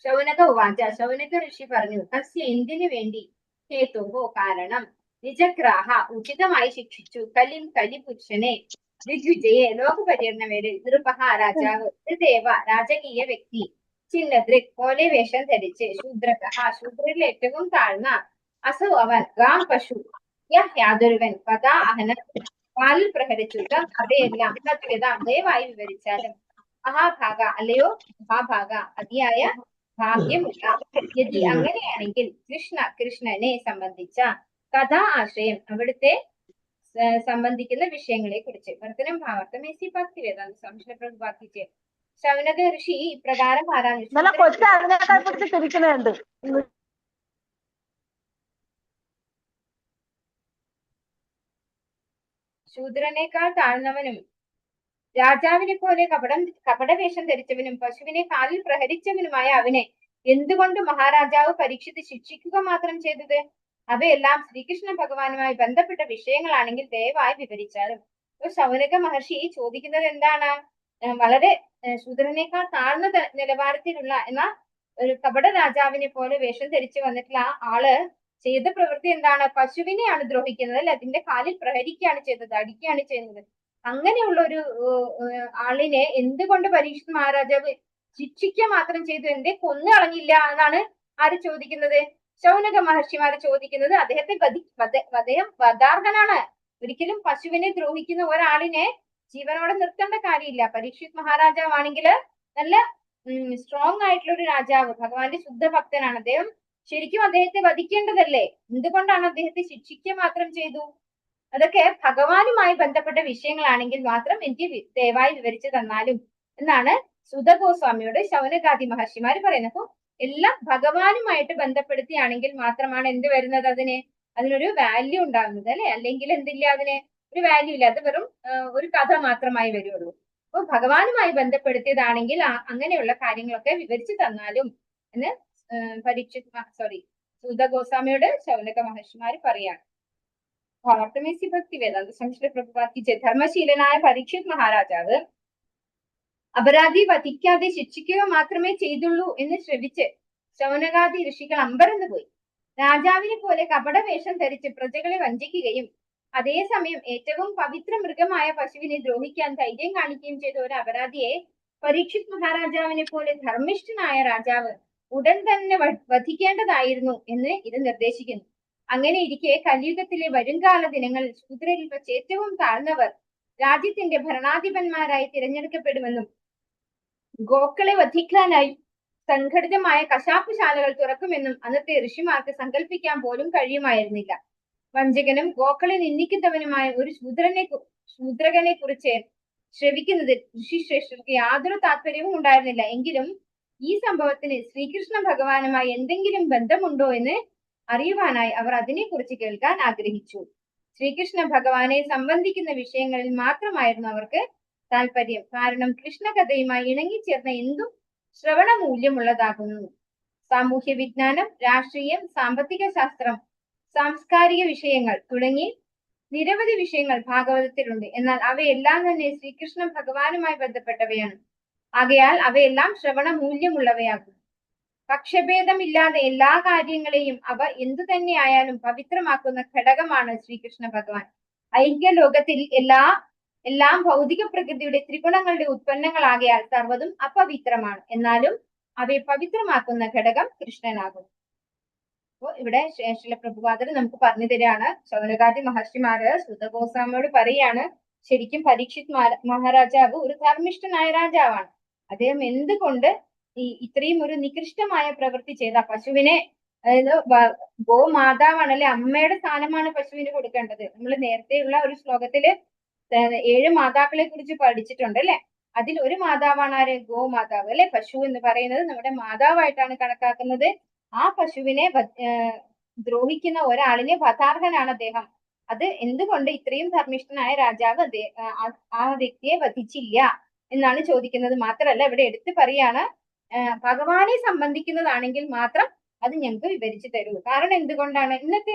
ശൗനക ഉവാച. ശൗനക ഋഷി പറഞ്ഞു, തസ്യ എന്തിനു വേണ്ടി, ഹേതുഹോ കാരണം, നിജഗ്രാഹ ഉചിതമായി ശിക്ഷിച്ചു, കലിപുരുഷനെ, ദിഗ്വിജയെ ലോകപര്യടന വേണ്ടി, നൃപഃ രാജാവ്, ദേവ രാജകീയ വ്യക്തി, ചിന്നദൃക് പോലെ വേഷം ധരിച്ച്, ശൂദ്രക ശൂദ്രരിൽ ഏറ്റവും താഴ്ന്ന, അസൗ അവൻ, ഗാം പശു, യാതൊരുവൻ കഥാ അഹന പാലിൽ പ്രഹരിച്ചു കഥയെല്ലാം ദയവായി വിവരിച്ചാലും. മഹാഭാഗ അല്ലയോ മഹാഭാഗ, അതിയായ ഭാഗ്യമുള്ള. യതി അങ്ങനെയാണെങ്കിൽ കൃഷ്ണനെ സംബന്ധിച്ച കഥാ ആശയം അവിടുത്തെ സംബന്ധിക്കുന്ന വിഷയങ്ങളെ കുറിച്ച് വർത്തനം ഭാവാർത്ഥം എസി ഭക്തി വേദാന്ത സംശയ പ്രഭാത്തിച്ച് ശൗനക ഋഷി ഇപ്രകാരം ശൂദ്രനേക്കാൾ താഴ്ന്നവനും രാജാവിനെ പോലെ കപടവേഷം ധരിച്ചവനും പശുവിനെ കാലിൽ പ്രഹരിച്ചവനുമായ അവനെ എന്തുകൊണ്ട് മഹാരാജാവ് പരീക്ഷിച്ച് ശിക്ഷിക്കുക മാത്രം ചെയ്തത്? അവയെല്ലാം ശ്രീകൃഷ്ണ ഭഗവാനുമായി ബന്ധപ്പെട്ട വിഷയങ്ങളാണെങ്കിൽ ദയവായി വിവരിച്ചാലും. ശൗനക മഹർഷി ചോദിക്കുന്നത് എന്താണ്? വളരെ ശൂദ്രനേക്കാൾ താഴ്ന്ന നിലവാരത്തിലുള്ള എന്നാൽ ഒരു കപട രാജാവിനെ പോലെ വേഷം ധരിച്ചു വന്നിട്ടുള്ള ആള് ചെയ്ത പ്രവൃത്തി എന്താണ്? പശുവിനെയാണ് ദ്രോഹിക്കുന്നത് അല്ലെ, അതിന്റെ കാലിൽ പ്രഹരിക്കുകയാണ് ചെയ്തത്, അടിക്കുകയാണ് ചെയ്യുന്നത്. അങ്ങനെയുള്ള ഒരു ആളിനെ എന്തുകൊണ്ട് പരീക്ഷിത് മഹാരാജാവ് ശിക്ഷിക്കുക മാത്രം ചെയ്തു, എന്തേ കൊന്നു കളഞ്ഞില്ല എന്നാണ് ആര് ചോദിക്കുന്നത്? ശൗനക മഹർഷിമാര് ചോദിക്കുന്നത്. അദ്ദേഹം വധാർഹനാണ്. ഒരിക്കലും പശുവിനെ ദ്രോഹിക്കുന്ന ഒരാളിനെ ജീവനോടെ നിർത്തേണ്ട കാര്യമില്ല. പരീക്ഷിത് മഹാരാജാവാണെങ്കിൽ നല്ല സ്ട്രോങ് ആയിട്ടുള്ള ഒരു രാജാവ്, ഭഗവാന്റെ ശുദ്ധ ഭക്തനാണ്. അദ്ദേഹം ശരിക്കും അദ്ദേഹത്തെ വധിക്കേണ്ടതല്ലേ? എന്തുകൊണ്ടാണ് അദ്ദേഹത്തെ ശിക്ഷിക്കുക മാത്രം ചെയ്തു? അതൊക്കെ ഭഗവാനുമായി ബന്ധപ്പെട്ട വിഷയങ്ങളാണെങ്കിൽ മാത്രം എനിക്ക് ദയവായി വിവരിച്ചു തന്നാലും എന്നാണ് സുത ഗോസ്വാമിയോട് ശൗനകാദി മഹർഷിമാര് പറയുന്നത്. അപ്പൊ എല്ലാം ഭഗവാനുമായിട്ട് ബന്ധപ്പെടുത്തിയാണെങ്കിൽ മാത്രമാണ് എന്ത് വരുന്നത്? അതിനൊരു വാല്യൂ ഉണ്ടാകുന്നത് അല്ലെ, അല്ലെങ്കിൽ എന്തില്ല, അതിന് ഒരു വാല്യൂ ഇല്ല, അത് വെറും ഒരു കഥ മാത്രമായി വരുള്ളൂ. അപ്പൊ ഭഗവാനുമായി ബന്ധപ്പെടുത്തിയതാണെങ്കിൽ അങ്ങനെയുള്ള കാര്യങ്ങളൊക്കെ വിവരിച്ചു തന്നാലും എന്ന് സുത ഗോസ്വാമിയോട് ശൗനക മഹർഷിമാര് പറയാണ്. ഭാവാർത്ഥമേസി ഭക്തി വേദാന്ത സംശയ പ്രഭാത്തിച്ച് ധർമ്മശീലനായ പരീക്ഷിത് മഹാരാജാവ് അപരാധി വധിക്കാതെ ശിക്ഷിക്കുക മാത്രമേ ചെയ്തുള്ളൂ എന്ന് ശ്രവിച്ച് ശൗനകാദി ഋഷികൾ അമ്പരന്ന് പോയി. രാജാവിനെ പോലെ കപടവേഷം ധരിച്ച് പ്രജകളെ വഞ്ചിക്കുകയും അതേസമയം ഏറ്റവും പവിത്ര മൃഗമായ പശുവിനെ ദ്രോഹിക്കാൻ ധൈര്യം കാണിക്കുകയും ചെയ്ത ഒരു അപരാധിയെ പരീക്ഷിത് മഹാരാജാവിനെ പോലെ ധർമ്മിഷ്ഠനായ രാജാവ് ഉടൻ തന്നെ വധിക്കേണ്ടതായിരുന്നു എന്ന് ഇത് നിർദ്ദേശിക്കുന്നു. അങ്ങനെ ഇരിക്കെ കലിയുഗത്തിലെ വരുംകാല ദിനങ്ങളിൽ ശൂദ്രരിൽ വെച്ച് ഏറ്റവും താഴ്ന്നവർ രാജ്യത്തിന്റെ ഭരണാധിപന്മാരായി തിരഞ്ഞെടുക്കപ്പെടുമെന്നും ഗോക്കളെ വധിക്കാനായി സംഘടിതമായ കശാപ്പുശാലകൾ തുറക്കുമെന്നും അന്നത്തെ ഋഷിമാർക്ക് സങ്കല്പിക്കാൻ പോലും കഴിയുമായിരുന്നില്ല. വഞ്ചകനും ഗോക്കളെ നിന്ദിക്കുന്നവനുമായ ഒരു ശൂദ്രകനെ കുറിച്ച് ശ്രവിക്കുന്നതിൽ ഋഷിശ്രേഷ്ഠർക്ക് യാതൊരു താല്പര്യവും ഉണ്ടായിരുന്നില്ല. എങ്കിലും ഈ സംഭവത്തിന് ശ്രീകൃഷ്ണ ഭഗവാനുമായി എന്തെങ്കിലും ബന്ധമുണ്ടോ എന്ന് അറിയുവാനായി അവർ അതിനെക്കുറിച്ച് കേൾക്കാൻ ആഗ്രഹിച്ചു. ശ്രീകൃഷ്ണ ഭഗവാനെ സംബന്ധിക്കുന്ന വിഷയങ്ങളിൽ മാത്രമായിരുന്നു അവർക്ക് താല്പര്യം. കാരണം കൃഷ്ണകഥയുമായി ഇണങ്ങിച്ചേർന്ന എന്തും ശ്രവണ മൂല്യമുള്ളതാകുന്നു. സാമൂഹ്യ വിജ്ഞാനം, രാഷ്ട്രീയം, സാമ്പത്തിക ശാസ്ത്രം, സാംസ്കാരിക വിഷയങ്ങൾ തുടങ്ങി നിരവധി വിഷയങ്ങൾ ഭാഗവതത്തിലുണ്ട്. എന്നാൽ അവയെല്ലാം തന്നെ ശ്രീകൃഷ്ണ ഭഗവാനുമായി ബന്ധപ്പെട്ടവയാണ്. ആകയാൽ അവയെല്ലാം ശ്രവണ മൂല്യമുള്ളവയാകും. പക്ഷഭേദമില്ലാതെ എല്ലാ കാര്യങ്ങളെയും അവ എന്തു തന്നെയായാലും പവിത്രമാക്കുന്ന ഘടകമാണ് ശ്രീകൃഷ്ണ ഭഗവാൻ. ഐക്യ ലോകത്തിൽ എല്ലാം ഭൗതിക പ്രകൃതിയുടെ ത്രിഗുണങ്ങളുടെ ഉത്പന്നങ്ങളാകയാൽ സർവ്വതും അപവിത്രമാണ്. എന്നാലും അവയെ പവിത്രമാക്കുന്ന ഘടകം കൃഷ്ണനാകും. അപ്പോ ഇവിടെ ശേഷില പ്രഭുപാദർ നമുക്ക് പറഞ്ഞു തരികയാണ്. ശൗനകാദി മഹർഷിമാര് സുത ഗോസ്വാമിയോട് പറയാണ്, ശരിക്കും പരീക്ഷിത് മഹാരാജാവ് ഒരു ധർമ്മിഷ്ഠനായ രാജാവാണ്. അദ്ദേഹം എന്തുകൊണ്ട് ഇത്രയും ഒരു നികൃഷ്ടമായ പ്രവൃത്തി ചെയ്ത പശുവിനെ, അതായത് ഗോമാതാവാണ് അല്ലെ, അമ്മയുടെ സ്ഥാനമാണ് പശുവിന് കൊടുക്കേണ്ടത്. നമ്മൾ നേരത്തെയുള്ള ഒരു ശ്ലോകത്തില് 7 മാതാക്കളെ കുറിച്ച് പഠിച്ചിട്ടുണ്ട് അല്ലെ. അതിൽ ഒരു മാതാവാണ് ആര്? ഗോമാതാവ് അല്ലെ. പശു എന്ന് പറയുന്നത് നമ്മുടെ മാതാവായിട്ടാണ് കണക്കാക്കുന്നത്. ആ പശുവിനെ ദ്രോഹിക്കുന്ന ഒരാളിനെ വധാർഹനാണ് അദ്ദേഹം. അത് എന്തുകൊണ്ട് ഇത്രയും ധർമ്മിഷ്ഠനായ രാജാവ് ആ വ്യക്തിയെ വധിച്ചില്ല എന്നാണ് ചോദിക്കുന്നത്. മാത്രമല്ല ഇവിടെ എടുത്തു പറയാണ്, ഭഗവാനെ സംബന്ധിക്കുന്നതാണെങ്കിൽ മാത്രം അത് ഞങ്ങൾക്ക് വിവരിച്ചു തരൂ. കാരണം എന്തുകൊണ്ടാണ്? ഇന്നത്തെ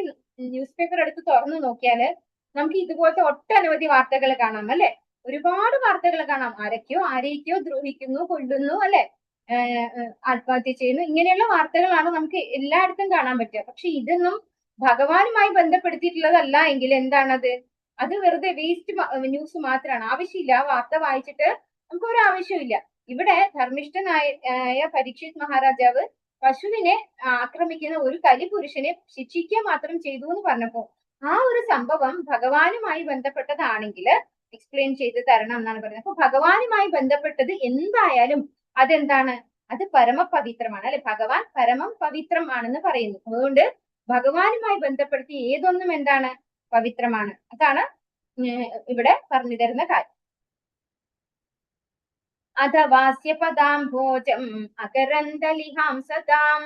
ന്യൂസ് പേപ്പർ എടുത്ത് തുറന്നു നോക്കിയാല് നമുക്ക് ഇതുപോലത്തെ ഒട്ടനവധി വാർത്തകൾ കാണാം അല്ലെ. ഒരുപാട് വാർത്തകൾ കാണാം. ആരെയൊക്കെയോ ദ്രോഹിക്കുന്നു, കൊല്ലുന്നു അല്ലെ, ആത്മഹത്യ ചെയ്യുന്നു, ഇങ്ങനെയുള്ള വാർത്തകളാണ് നമുക്ക് എല്ലായിടത്തും കാണാൻ പറ്റുക. പക്ഷെ ഇതൊന്നും ഭഗവാനുമായി ബന്ധപ്പെടുത്തിയിട്ടുള്ളതല്ല എങ്കിൽ എന്താണത്? അത് വെറുതെ വേസ്റ്റ് ന്യൂസ് മാത്രമാണ്. ആവശ്യമില്ല. ആ വാർത്ത വായിച്ചിട്ട് നമുക്ക് ഒരു ആവശ്യമില്ല. ഇവിടെ ധർമ്മിഷ്ഠനായ പരീക്ഷിത് മഹാരാജാവ് പശുവിനെ ആക്രമിക്കുന്ന ഒരു കലിപുരുഷനെ ശിക്ഷിക്കുക മാത്രം ചെയ്തു എന്ന് പറഞ്ഞപ്പോ ആ ഒരു സംഭവം ഭഗവാനുമായി ബന്ധപ്പെട്ടതാണെങ്കിൽ എക്സ്പ്ലെയിൻ ചെയ്ത് തരണം എന്നാണ് പറയുന്നത്. അപ്പൊ ഭഗവാനുമായി ബന്ധപ്പെട്ടത് എന്തായാലും അതെന്താണ്, അത് പരമപവിത്രമാണ് അല്ലെ. ഭഗവാൻ പരമം പവിത്രമാണെന്ന് പറയുന്നു. അതുകൊണ്ട് ഭഗവാനുമായി ബന്ധപ്പെടുത്തി ഏതൊന്നും എന്താണ്, പവിത്രമാണ്. അതാണ് ഇവിടെ പറഞ്ഞു തരുന്ന കാര്യം. അഥവാസ്യ പദാംഭോജം അകരന്തലിഹാം സദാം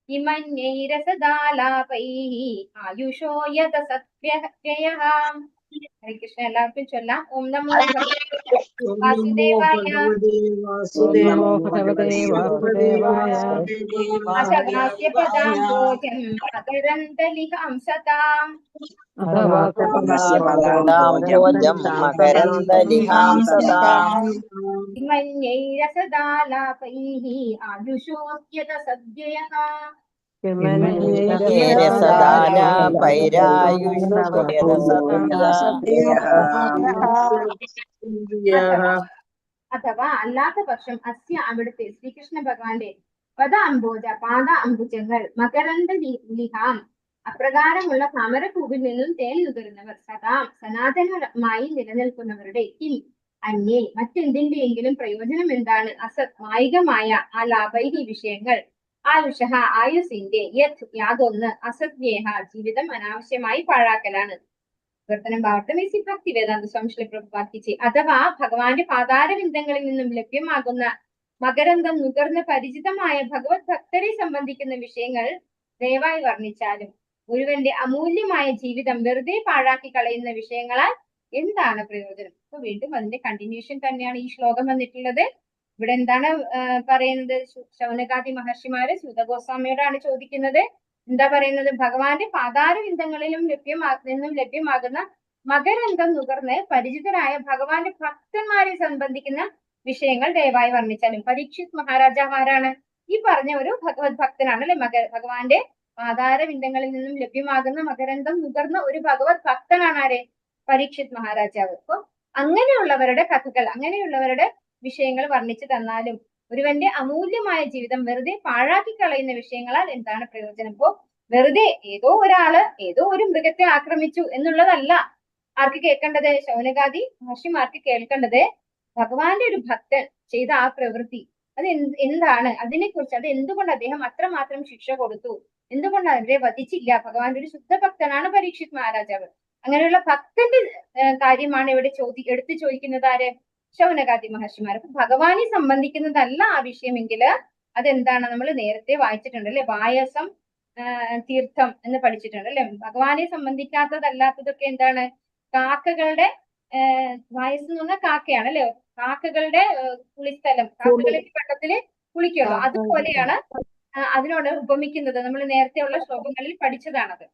ഇമന്യൈരസദാലാപൈഃ ആയുഷോ യത സത്വ്യയഃ. ഹരേ കൃഷ്ണ. എല്ലാവർക്കും ചൊല്ലാം. ഓം നമോ വാസുദേവായ. ഓം നമോ ഭഗവതേ വാസുദേവായ. അഥവാസ്യ പദാംഭോജം അകരന്തലിഹാം സദാം പദാംഭോജം മകരന്തലിഹാം സദാം ഇമന്യൈരസദാലാപൈഃ ആയുഷോസ്യത സദ്യയഃ. അഥവാ അല്ലാത്ത പക്ഷം അസ്യ അവിടുത്തെ ശ്രീകൃഷ്ണ ഭഗവാന്റെ പദ അംബോജ പാദ അംബുജങ്ങൾ മകരന്ദ ലിഹാം അപ്രകാരമുള്ള താമരപ്പൂവിൽ നിന്നും തേൻ നുകരുന്നവർ സദാം സനാതനമായി നിലനിൽക്കുന്നവരുടെ കിം അന്യേ മറ്റെന്തിന്റെയെങ്കിലും പ്രയോജനം എന്താണ്, അസത് മായികമായ ആ ലാഭൈഹി വിഷയങ്ങൾ, ആയുഷഹ ആയുസിന്റെ, യത് യാതൊന്ന്, അസത്യേഹ ജീവിതം അനാവശ്യമായി പാഴാക്കലാണ്. വിവർത്തനം ഭാവർത്ഥം ഇസി ഭക്തി വേദാന്ത സ്വാമി ശ്രീ പ്രഭുപാദിക്ക്. അഥവാ ഭഗവാന്റെ പാതാരവിന്ദങ്ങളിൽ നിന്നും ലഭ്യമാകുന്ന മകരന്തം നുകർന്ന് പരിചിതമായ ഭഗവത് ഭക്തരെ സംബന്ധിക്കുന്ന വിഷയങ്ങൾ ദയവായി വർണ്ണിച്ചാലും ഒരുവന്റെ അമൂല്യമായ ജീവിതം വെറുതെ പാഴാക്കി കളയുന്ന വിഷയങ്ങളാൽ എന്താണ് പ്രയോജനം? അപ്പൊ വീണ്ടും അതിന്റെ കണ്ടിന്യൂഷൻ തന്നെയാണ് ഈ ശ്ലോകം വന്നിട്ടുള്ളത്. ഇവിടെ എന്താണ് പറയുന്നത്? ശൗനകാദി മഹർഷിമാര് സൂതഗോസ്വാമിയോടാണ് ചോദിക്കുന്നത്. എന്താ പറയുന്നത്? ഭഗവാന്റെ പാതാരവിന്ദങ്ങളിലും ലഭ്യമാകുന്ന മകരന്തം നുകർന്ന് പരിചിതരായ ഭഗവാന്റെ ഭക്തന്മാരെ സംബന്ധിക്കുന്ന വിഷയങ്ങൾ ദയവായി വർണ്ണിച്ചാലും. പരീക്ഷിത് മഹാരാജാവാരാണ്? ഈ പറഞ്ഞ ഒരു ഭഗവത് ഭക്തനാണ് അല്ലെ. ഭഗവാന്റെ പാതാരവിന്ദങ്ങളിൽ നിന്നും ലഭ്യമാകുന്ന മകരന്തം നുകർന്ന ഒരു ഭഗവത് ഭക്തനാണ് ആരെ? പരീക്ഷിത് മഹാരാജാവ്. അപ്പൊ അങ്ങനെയുള്ളവരുടെ കഥകൾ, അങ്ങനെയുള്ളവരുടെ വിഷയങ്ങൾ വർണ്ണിച്ചു തന്നാലും ഒരുവന്റെ അമൂല്യമായ ജീവിതം വെറുതെ പാഴാക്കി കളയുന്ന വിഷയങ്ങളാൽ എന്താണ് പ്രയോജനം? ഇപ്പോ വെറുതെ ഏതോ ഒരാള് ഏതോ ഒരു മൃഗത്തെ ആക്രമിച്ചു എന്നുള്ളതല്ല ആർക്ക് കേൾക്കേണ്ടത്? ശൗനകാദി മഹർഷിമാർക്ക് കേൾക്കേണ്ടത് ഭഗവാന്റെ ഒരു ഭക്തൻ ചെയ്ത ആ പ്രവൃത്തി അത് എന്താണ്, അതിനെക്കുറിച്ച്, അത് എന്തുകൊണ്ട് അദ്ദേഹം അത്രമാത്രം ശിക്ഷ കൊടുത്തു, എന്തുകൊണ്ട് അവരെ വധിച്ചില്ല. ഭഗവാന്റെ ഒരു ശുദ്ധ ഭക്തനാണ് പരീക്ഷിത് മഹാരാജാവ്. അങ്ങനെയുള്ള ഭക്തന്റെ കാര്യമാണ് ഇവിടെ എടുത്തു ചോദിക്കുന്നത് ആര്? ശൗനകാദി മഹർഷിമാർ. അപ്പൊ ഭഗവാനെ സംബന്ധിക്കുന്നതല്ല ആ വിഷയമെങ്കിൽ അതെന്താണ്? നമ്മൾ നേരത്തെ വായിച്ചിട്ടുണ്ട് അല്ലെ. വായസം തീർത്ഥം എന്ന് പഠിച്ചിട്ടുണ്ട് അല്ലെ. ഭഗവാനെ സംബന്ധിക്കാത്തതല്ലാത്തതൊക്കെ എന്താണ്? കാക്കകളുടെ വായസ് എന്ന് പറഞ്ഞാൽ കാക്കയാണ് അല്ലെ. കാക്കകളുടെ കുളിസ്ഥലം, കാക്കകളെ വെള്ളത്തില് കുളിക്കുമല്ലോ, അതുപോലെയാണ് അതിനോട് ഉപമിക്കുന്നത്. നമ്മൾ നേരത്തെയുള്ള ശ്ലോകങ്ങളിൽ പഠിച്ചതാണത്.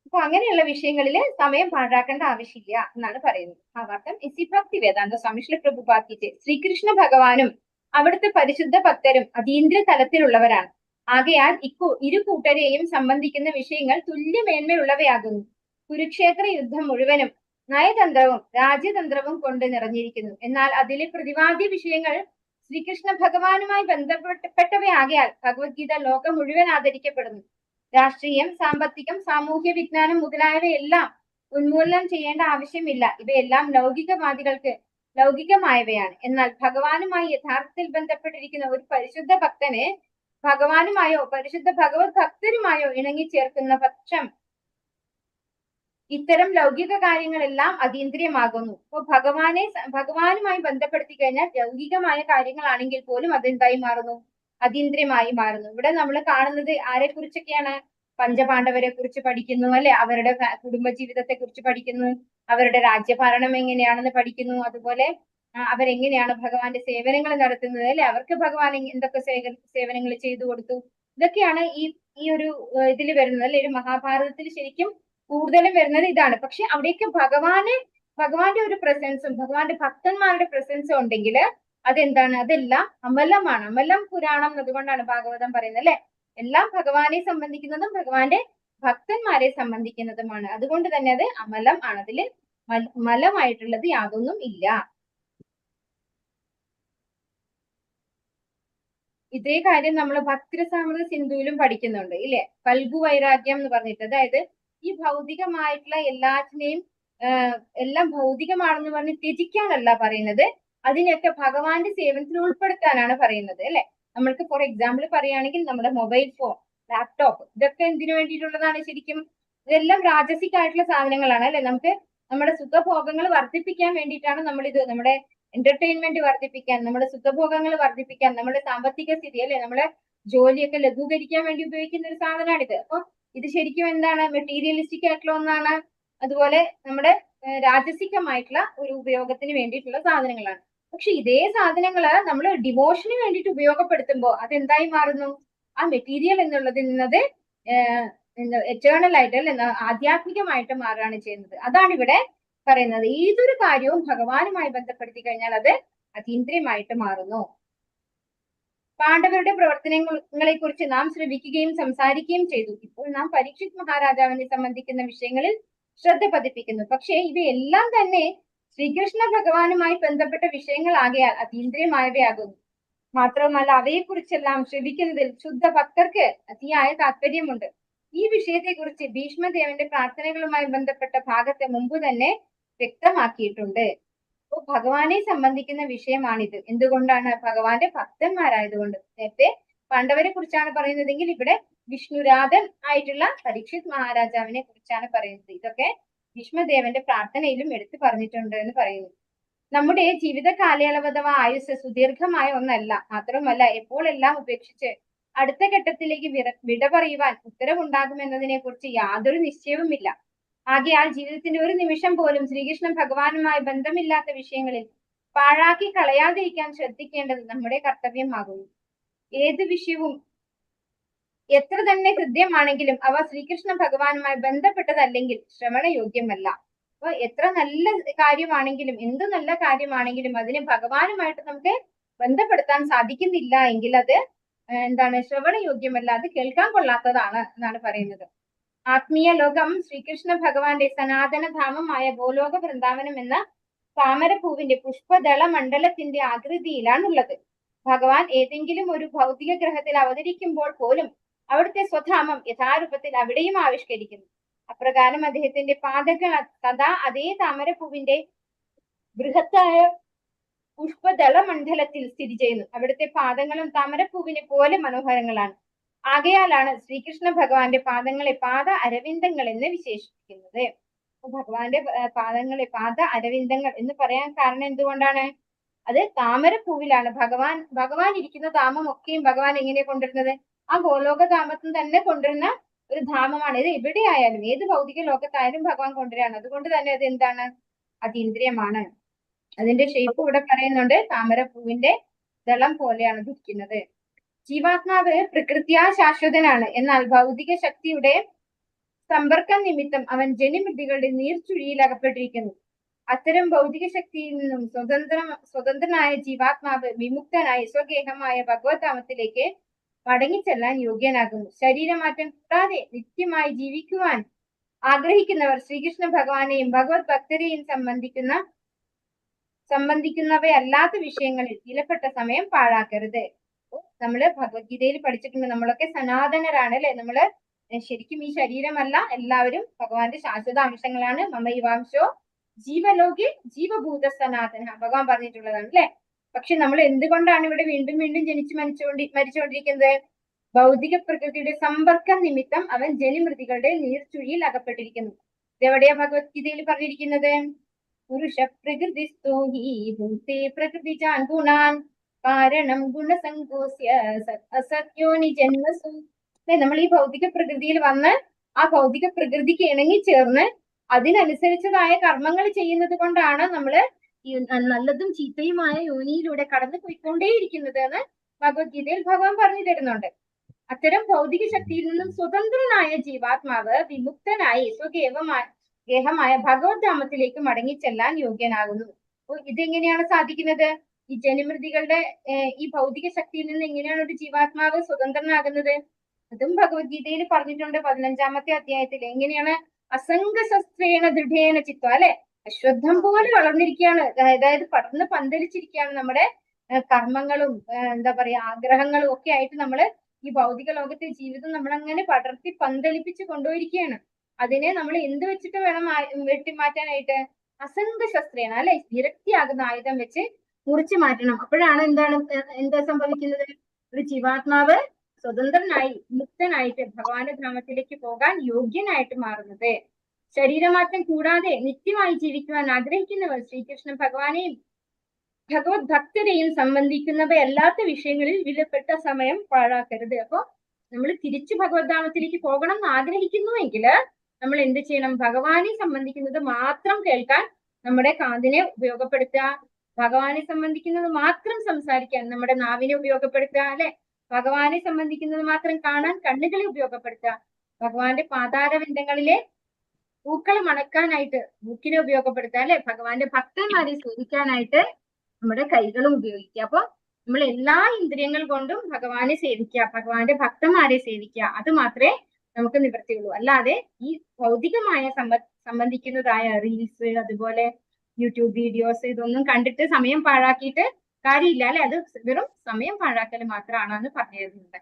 അപ്പൊ അങ്ങനെയുള്ള വിഷയങ്ങളിൽ സമയം പാഴാക്കേണ്ട ആവശ്യമില്ല എന്നാണ് പറയുന്നത്. ഭാവാർത്ഥം ഇസി ഭക്തി വേദാന്ത സ്വാമി ശ്രീ പ്രഭുപാദിക്ക്. ശ്രീകൃഷ്ണ ഭഗവാനും അവിടുത്തെ പരിശുദ്ധ ഭക്തരും അതീന്ദ്ര തലത്തിലുള്ളവരാണ്. ആകയാൽ ഇരു കൂട്ടരെയും സംബന്ധിക്കുന്ന വിഷയങ്ങൾ തുല്യമേന്മയുള്ളവയാകുന്നു. കുരുക്ഷേത്ര യുദ്ധം മുഴുവനും നയതന്ത്രവും രാജ്യതന്ത്രവും കൊണ്ട് നിറഞ്ഞിരിക്കുന്നു. എന്നാൽ അതിലെ പ്രതിപാദ്യ വിഷയങ്ങൾ ശ്രീകൃഷ്ണ ഭഗവാനുമായി ബന്ധപ്പെട്ടവയാകയാൽ ഭഗവത്ഗീത ലോകം മുഴുവൻ ആദരിക്കപ്പെടുന്നു. രാഷ്ട്രീയം, സാമ്പത്തികം, സാമൂഹ്യ വിജ്ഞാനം മുതലായവയെല്ലാം ഉന്മൂലനം ചെയ്യേണ്ട ആവശ്യമില്ല. ഇവയെല്ലാം ലൗകികമായവയാണ്. എന്നാൽ ഭഗവാനുമായി യഥാർത്ഥത്തിൽ ബന്ധപ്പെട്ടിരിക്കുന്ന ഒരു പരിശുദ്ധ ഭക്തനെ ഭഗവാനുമായോ പരിശുദ്ധ ഭഗവത് ഭക്തരുമായോ ഇണങ്ങിച്ചേർക്കുന്ന പക്ഷം ഇത്തരം ലൗകിക കാര്യങ്ങളെല്ലാം അതീന്ദ്രിയമാകുന്നു. അപ്പൊ ഭഗവാനുമായി ബന്ധപ്പെടുത്തി കഴിഞ്ഞാൽ ലൗകികമായ കാര്യങ്ങളാണെങ്കിൽ പോലും അതെന്തായി മാറുന്നു? അതീന്ദ്രിയമായി മാറുന്നു. ഇവിടെ നമ്മൾ കാണുന്നത് ആരെ കുറിച്ചൊക്കെയാണ്? പഞ്ചപാണ്ഡവരെ കുറിച്ച് പഠിക്കുന്നു അല്ലെ. അവരുടെ കുടുംബജീവിതത്തെ കുറിച്ച് പഠിക്കുന്നു, അവരുടെ രാജ്യഭരണം എങ്ങനെയാണെന്ന് പഠിക്കുന്നു, അതുപോലെ അവരെങ്ങനെയാണ് ഭഗവാന്റെ സേവനങ്ങൾ നടത്തുന്നത് അല്ലെ. അവർക്ക് ഭഗവാൻ എന്തൊക്കെ സേവനങ്ങൾ ചെയ്തു കൊടുത്തു. ഇതൊക്കെയാണ് ഈ ഒരു ഇതിൽ വരുന്നത് അല്ലെ. ഒരു മഹാഭാരതത്തിൽ ശരിക്കും കൂടുതലും വരുന്നത് ഇതാണ്. പക്ഷെ അവിടേക്ക് ഭഗവാന്റെ ഒരു പ്രസൻസും ഭഗവാന്റെ ഭക്തന്മാരുടെ പ്രസൻസും ഉണ്ടെങ്കിൽ അതെന്താണ്? അതെല്ലാം അമലമാണ്. അമലം പുരാണം അതുകൊണ്ടാണ് ഭാഗവതം പറയുന്നത് അല്ലെ. എല്ലാം ഭഗവാനെ സംബന്ധിക്കുന്നതും ഭഗവാന്റെ ഭക്തന്മാരെ സംബന്ധിക്കുന്നതുമാണ്. അതുകൊണ്ട് തന്നെ അത് അമലം ആണ്. അതില് മലമായിട്ടുള്ളത് യാതൊന്നും ഇല്ല. ഇതേ കാര്യം നമ്മൾ ഭക്തിരസാമൃത സിന്ധുവിലും പഠിക്കുന്നുണ്ട് ഇല്ലേ. ഫൽഗു വൈരാഗ്യം എന്ന് പറഞ്ഞിട്ട്, അതായത് ഈ ഭൗതികമായിട്ടുള്ള എല്ലാറ്റിനെയും എല്ലാം ഭൗതികമാണെന്ന് പറഞ്ഞ് ത്യജിക്കാനല്ല പറയുന്നത്, അതിനെയൊക്കെ ഭഗവാന്റെ സേവനത്തിൽ ഉൾപ്പെടുത്താനാണ് പറയുന്നത് അല്ലെ. നമ്മൾക്ക് ഫോർ എക്സാമ്പിൾ പറയുകയാണെങ്കിൽ നമ്മുടെ മൊബൈൽ ഫോൺ, ലാപ്ടോപ്പ്, ഇതൊക്കെ എന്തിനു വേണ്ടിയിട്ടുള്ളതാണ് ശരിക്കും? ഇതെല്ലാം രാജസിക് ആയിട്ടുള്ള സാധനങ്ങളാണ് അല്ലെ. നമുക്ക് നമ്മുടെ സുഖഭോഗങ്ങൾ വർദ്ധിപ്പിക്കാൻ വേണ്ടിയിട്ടാണ് നമ്മളിത്, നമ്മുടെ എന്റർടൈൻമെന്റ് വർദ്ധിപ്പിക്കാൻ, നമ്മുടെ സുഖഭോഗങ്ങൾ വർദ്ധിപ്പിക്കാൻ, നമ്മുടെ സാമ്പത്തിക സ്ഥിതി അല്ലെ, നമ്മുടെ ജോലിയൊക്കെ ലഘൂകരിക്കാൻ വേണ്ടി ഉപയോഗിക്കുന്ന ഒരു സാധനമാണിത്. അപ്പൊ ഇത് ശരിക്കും എന്താണ്? മെറ്റീരിയലിസ്റ്റിക് ആയിട്ടുള്ള ഒന്നാണ്. അതുപോലെ നമ്മുടെ രാജസികമായിട്ടുള്ള ഒരു ഉപയോഗത്തിന് വേണ്ടിയിട്ടുള്ള സാധനങ്ങളാണ്. പക്ഷെ ഇതേ സാധനങ്ങള് നമ്മൾ ഡിവോഷന് വേണ്ടിയിട്ട് ഉപയോഗപ്പെടുത്തുമ്പോൾ അതെന്തായി മാറുന്നു? ആ മെറ്റീരിയൽ എന്നുള്ളതിൽ നിന്നത് എറ്റേണൽ ആയിട്ട് അല്ലെ, ആധ്യാത്മികമായിട്ട് മാറുകയാണ് ചെയ്യുന്നത്. അതാണ് ഇവിടെ പറയുന്നത്. ഏതൊരു കാര്യവും ഭഗവാനുമായി ബന്ധപ്പെടുത്തി കഴിഞ്ഞാൽ അത് അതീന്ദ്രിയമായിട്ട് മാറുന്നു. പാണ്ഡവരുടെ പ്രവർത്തനങ്ങളെ കുറിച്ച് നാം ശ്രവിക്കുകയും സംസാരിക്കുകയും ചെയ്തു. ഇപ്പോൾ നാം പരീക്ഷിത് മഹാരാജാവിനെ സംബന്ധിക്കുന്ന വിഷയങ്ങളിൽ ശ്രദ്ധ പതിപ്പിക്കുന്നു. പക്ഷേ ഇവയെല്ലാം തന്നെ ശ്രീകൃഷ്ണ ഭഗവാനുമായി ബന്ധപ്പെട്ട വിഷയങ്ങളാകയാൽ അതീന്ദ്രിയമായവയാകുന്നു. മാത്രവുമല്ല അവയെക്കുറിച്ചെല്ലാം ശ്രവിക്കുന്നതിൽ ശുദ്ധ ഭക്തർക്ക് അതിയായ താല്പര്യമുണ്ട്. ഈ വിഷയത്തെക്കുറിച്ച് ഭീഷ്മദേവന്റെ പ്രാർത്ഥനകളുമായി ബന്ധപ്പെട്ട ഭാഗത്തെ മുമ്പ് തന്നെ വ്യക്തമാക്കിയിട്ടുണ്ട്. അപ്പോൾ ഭഗവാനെ സംബന്ധിക്കുന്ന വിഷയമാണിത്. എന്തുകൊണ്ടാണ്? ഭഗവാന്റെ ഭക്തന്മാരായതുകൊണ്ട്. നേരത്തെ പാണ്ഡവരെ കുറിച്ചാണ് പറയുന്നതെങ്കിൽ ഇവിടെ വിഷ്ണുരാധൻ ആയിട്ടുള്ള പരീക്ഷിത് മഹാരാജാവിനെ കുറിച്ചാണ് പറയുന്നത്. ഇതൊക്കെ ഭീഷ്മദേവന്റെ പ്രാർത്ഥനയിലും എടുത്തു പറഞ്ഞിട്ടുണ്ട് എന്ന് പറയുന്നു. നമ്മുടെ ജീവിത കാലയളവ് അഥവാ ആയുസ് സുദീർഘമായ ഒന്നല്ല. മാത്രമല്ല എപ്പോഴെല്ലാം ഉപേക്ഷിച്ച് അടുത്ത ഘട്ടത്തിലേക്ക് വിട പറയുവാൻ ഉത്തരവുണ്ടാകുമെന്നതിനെ കുറിച്ച് യാതൊരു നിശ്ചയവുമില്ല. ആകയാൽ ജീവിതത്തിന്റെ ഒരു നിമിഷം പോലും ശ്രീകൃഷ്ണ ഭഗവാനുമായി ബന്ധമില്ലാത്ത വിഷയങ്ങളിൽ പാഴാക്കി കളയാതിരിക്കാൻ ശ്രദ്ധിക്കേണ്ടത് നമ്മുടെ കർത്തവ്യമാകുന്നു. ഏത് വിഷയവും എത്ര തന്നെ ഹൃദ്യമാണെങ്കിലും അവ ശ്രീകൃഷ്ണ ഭഗവാനുമായി ബന്ധപ്പെട്ടതല്ലെങ്കിൽ ശ്രവണയോഗ്യമല്ല. അപ്പൊ എത്ര നല്ല കാര്യമാണെങ്കിലും, എന്ത് നല്ല കാര്യമാണെങ്കിലും അതിനെ ഭഗവാനുമായിട്ട് നമുക്ക് ബന്ധപ്പെടുത്താൻ സാധിക്കുന്നില്ല എങ്കിൽ അത് എന്താണ്? ശ്രവണയോഗ്യമല്ല, അത് കേൾക്കാൻ കൊള്ളാത്തതാണ് എന്നാണ് പറയുന്നത്. ആത്മീയ ലോകം ശ്രീകൃഷ്ണ ഭഗവാന്റെ സനാതന ധാമമായ ഗോലോക വൃന്ദാവനം എന്ന താമരപ്പൂവിന്റെ പുഷ്പദള മണ്ഡലത്തിന്റെ ആകൃതിയിലാണുള്ളത്. ഭഗവാൻ ഏതെങ്കിലും ഒരു ഭൗതിക ഗ്രഹത്തിൽ അവതരിക്കുമ്പോൾ പോലും അവിടുത്തെ സ്വധാമം യഥാരൂപത്തിൽ അവിടെയും ആവിഷ്കരിക്കുന്നു. അപ്രകാരം അദ്ദേഹത്തിന്റെ പാദങ്ങൾ സദാ അതേ താമരപ്പൂവിന്റെ ബൃഹത്തായ പുഷ്പദള മണ്ഡലത്തിൽ സ്ഥിതി ചെയ്യുന്നു. അവിടുത്തെ പാദങ്ങളും താമരപ്പൂവിനെ പോലെ മനോഹരങ്ങളാണ്. ആകയാലാണ് ശ്രീകൃഷ്ണ ഭഗവാന്റെ പാദങ്ങളെ പാദ അരവിന്ദങ്ങൾ എന്ന് വിശേഷിപ്പിക്കുന്നത്. ഭഗവാന്റെ പാദ അരവിന്ദങ്ങൾ എന്ന് പറയാൻ കാരണം എന്തുകൊണ്ടാണ്? അത് താമരപ്പൂവിലാണ്. ഭഗവാൻ ഇരിക്കുന്ന ധാമം ഒക്കെയും ഭഗവാൻ എങ്ങനെ കൊണ്ടുവരുന്നത്? ആ ഗോലോക ധാമത്തിൽ തന്നെ കൊണ്ടുവരുന്ന ഒരു ധാമമാണ്. ഇത് എവിടെയായാലും, ഏത് ഭൗതിക ലോകത്തായാലും ഭഗവാൻ കൊണ്ടുവരാണ്. അതുകൊണ്ട് തന്നെ അത് എന്താണ്? അതീന്ദ്രിയമാണ്. അതിന്റെ ഷേപ്പ് ഇവിടെ പറയുന്നുണ്ട്, താമരപ്പൂവിന്റെ ദളം പോലെയാണ് ഇരിക്കുന്നത്. ജീവാത്മാവ് പ്രകൃത്യാ ശാശ്വതനാണ്. എന്നാൽ ഭൗതിക ശക്തിയുടെ സമ്പർക്കം നിമിത്തം അവൻ ജനിമൃതികളുടെ നീർച്ചുഴിയിൽ അകപ്പെട്ടിരിക്കുന്നു. അത്തരം ഭൗതിക ശക്തിയിൽ നിന്നും സ്വതന്ത്രനായ ജീവാത്മാവ് വിമുക്തനായി സ്വഗേഹമായ ഭഗവത്ധാമത്തിലേക്ക് മടങ്ങിച്ചെല്ലാൻ യോഗ്യനാകുന്നു. ശരീരമാറ്റം കൂടാതെ നിത്യമായി ജീവിക്കുവാൻ ആഗ്രഹിക്കുന്നവർ ശ്രീകൃഷ്ണ ഭഗവാനെയും ഭഗവത് ഭക്തരെയും സംബന്ധിക്കുന്നവയല്ലാത്ത വിഷയങ്ങളിൽ വിലപ്പെട്ട സമയം പാഴാക്കരുത്. നമ്മള് ഭഗവത്ഗീതയിൽ പഠിച്ചിട്ടുണ്ട്, നമ്മളൊക്കെ സനാതനരാണ് അല്ലെ. നമ്മള് ശരിക്കും ഈ ശരീരമല്ല, എല്ലാവരും ഭഗവാന്റെ ശാശ്വത അംശങ്ങളാണ്. മമൈവാംശോ ജീവലോകി ജീവഭൂത സനാതന ഭഗവാൻ പറഞ്ഞിട്ടുള്ളതാണ് അല്ലെ. പക്ഷെ നമ്മൾ എന്തുകൊണ്ടാണ് ഇവിടെ വീണ്ടും വീണ്ടും ജനിച്ച് മരിച്ചുകൊണ്ടിരിക്കുന്നത്? ഭൗതിക പ്രകൃതിയുടെ സമ്പർക്കം നിമിത്തം അവൻ ജനിമൃതികളുടെ നീർച്ചുഴിയിൽ അകപ്പെട്ടിരിക്കുന്നു. ഇതെവിടെയാ ഭഗവത്ഗീതയിൽ പറഞ്ഞിരിക്കുന്നത്? പുരുഷ പ്രകൃതിസ്തോ ഹി ഭൂതേ പ്രകൃതിജാൻ ഗുണാൻ കാരണം ഗുണസങ്കോസ്യ അസത്യോനി ജന്മസു. നമ്മൾ ഈ ഭൗതിക പ്രകൃതിയിൽ വന്ന് ആ ഭൗതിക പ്രകൃതിക്ക് ഇണങ്ങിച്ചേർന്ന് അതിനനുസരിച്ചതായ കർമ്മങ്ങൾ ചെയ്യുന്നത് കൊണ്ടാണ് നമ്മള് ഈ നല്ലതും ചീത്തയുമായ യോനിയിലൂടെ കടന്നു പോയിക്കൊണ്ടേയിരിക്കുന്നത് എന്ന് ഭഗവത്ഗീതയിൽ ഭഗവാൻ പറഞ്ഞു തരുന്നുണ്ട്. അത്തരം ഭൗതിക ശക്തിയിൽ നിന്നും സ്വതന്ത്രനായ ജീവാത്മാവ് വിമുക്തനായി സ്വഗേഹമായ ഭഗവത്ധാമത്തിലേക്ക് മടങ്ങിച്ചെല്ലാൻ യോഗ്യനാകുന്നു. അപ്പോൾ ഇതെങ്ങനെയാണ് സാധിക്കുന്നത്? ഈ ജനിമൃതികളുടെ ഈ ഭൗതിക ശക്തിയിൽ നിന്ന് എങ്ങനെയാണ് ഒരു ജീവാത്മാവ് സ്വതന്ത്രനാകുന്നത്? അതും ഭഗവത്ഗീതയിൽ പറഞ്ഞിട്ടുണ്ട് 15-ാമത്തെ അധ്യായത്തിൽ. എങ്ങനെയാണ്? അസംഗശസ്ത്രേണ ദൃഢേന ചിത്വ അല്ലെ. അശ്വത്ഥം പോലെ വളർന്നിരിക്കുകയാണ്, അതായത് പടർന്ന് പന്തലിച്ചിരിക്കുകയാണ് നമ്മുടെ കർമ്മങ്ങളും എന്താ പറയാ ആഗ്രഹങ്ങളും ഒക്കെ ആയിട്ട് നമ്മള് ഈ ഭൗതിക ലോകത്തെ ജീവിതം നമ്മളങ്ങനെ പടർത്തി പന്തലിപ്പിച്ച് കൊണ്ടുപോയിരിക്കുകയാണ്. അതിനെ നമ്മൾ എന്ത് വെച്ചിട്ട് വേണം വെട്ടിമാറ്റാനായിട്ട്? അസംഗശസ്ത്രേണ അല്ലെ, വിരക്തിയാകുന്ന ആയുധം വെച്ച് മുറിച്ചു മാറ്റണം. അപ്പോഴാണ് എന്താ സംഭവിക്കുന്നത്? ഒരു ജീവാത്മാവ് സ്വതന്ത്രനായി മുക്തനായിട്ട് ഭഗവാന്റെ ധാമത്തിലേക്ക് പോകാൻ യോഗ്യനായിട്ട് മാറുന്നത്. ശരീരമാറ്റം കൂടാതെ നിത്യമായി ജീവിക്കുവാൻ ആഗ്രഹിക്കുന്നവർ ശ്രീകൃഷ്ണൻ ഭഗവാനെയും ഭഗവത് ഭക്തരെയും സംബന്ധിക്കുന്നവയല്ലാത്ത വിഷയങ്ങളിൽ വിലപ്പെട്ട സമയം പാഴാക്കരുത്. അപ്പൊ നമ്മൾ തിരിച്ചു ഭഗവത്ധാമത്തിലേക്ക് പോകണം എന്ന് ആഗ്രഹിക്കുന്നുവെങ്കിൽ നമ്മൾ എന്ത് ചെയ്യണം? ഭഗവാനെ സംബന്ധിക്കുന്നത് മാത്രം കേൾക്കാൻ നമ്മുടെ കാതിനെ ഉപയോഗപ്പെടുത്തുക, ഭഗവാനെ സംബന്ധിക്കുന്നത് മാത്രം സംസാരിക്കാൻ നമ്മുടെ നാവിനെ ഉപയോഗപ്പെടുത്തുക, അല്ലെ? ഭഗവാനെ സംബന്ധിക്കുന്നത് മാത്രം കാണാൻ കണ്ണുകളെ ഉപയോഗപ്പെടുത്തുക, ഭഗവാന്റെ പാതാരവിന്ദങ്ങളിലെ പൂക്കൾ മണക്കാനായിട്ട് മൂക്കിനെ ഉപയോഗപ്പെടുത്തുക, അല്ലെ? ഭഗവാന്റെ ഭക്തന്മാരെ സേവിക്കാനായിട്ട് നമ്മുടെ കൈകളും ഉപയോഗിക്കുക. അപ്പൊ നമ്മൾ എല്ലാ ഇന്ദ്രിയങ്ങൾ കൊണ്ടും ഭഗവാനെ സേവിക്കുക, ഭഗവാന്റെ ഭക്തന്മാരെ സേവിക്കുക. അത് മാത്രമേ നമുക്ക് നിവൃത്തിയുള്ളൂ. അല്ലാതെ ഈ ഭൗതികമായ സംബന്ധിക്കുന്നതായ റീൽസ്, അതുപോലെ യൂട്യൂബ് വീഡിയോസ്, ഇതൊന്നും കണ്ടിട്ട് സമയം പാഴാക്കിയിട്ട് കാര്യമില്ല, അല്ലെ? അത് വെറും സമയം പാഴാക്കൽ മാത്രമാണെന്ന് പറഞ്ഞു തരുന്നുണ്ട്.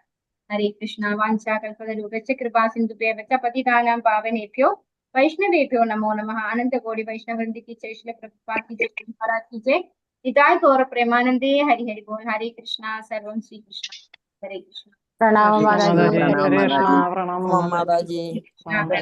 ഹരേ കൃഷ്ണ. വാഞ്ചാകൽപതരൂപശ്ച കൃപാ സിന്ധുഭ്യശ്ച പതിതാനാം പാവനേഭ്യോ വൈഷ്ണവേഭ്യോ നമോ നമഃ. അനന്തകോടി വൈഷ്ണവൃന്ദി की जय, श्री प्रभुपाद की जय, महाराज की जय, निताय गौर प्रेमानंदे, हरि हरि बोल. हरे कृष्णा. सर्वं श्री कृष्ण. हरे कृष्ण. പ്രണാമം മാതാജി. ഹരേ കൃഷ്ണ. പ്രണാമം മാതാജി. कृष्णा.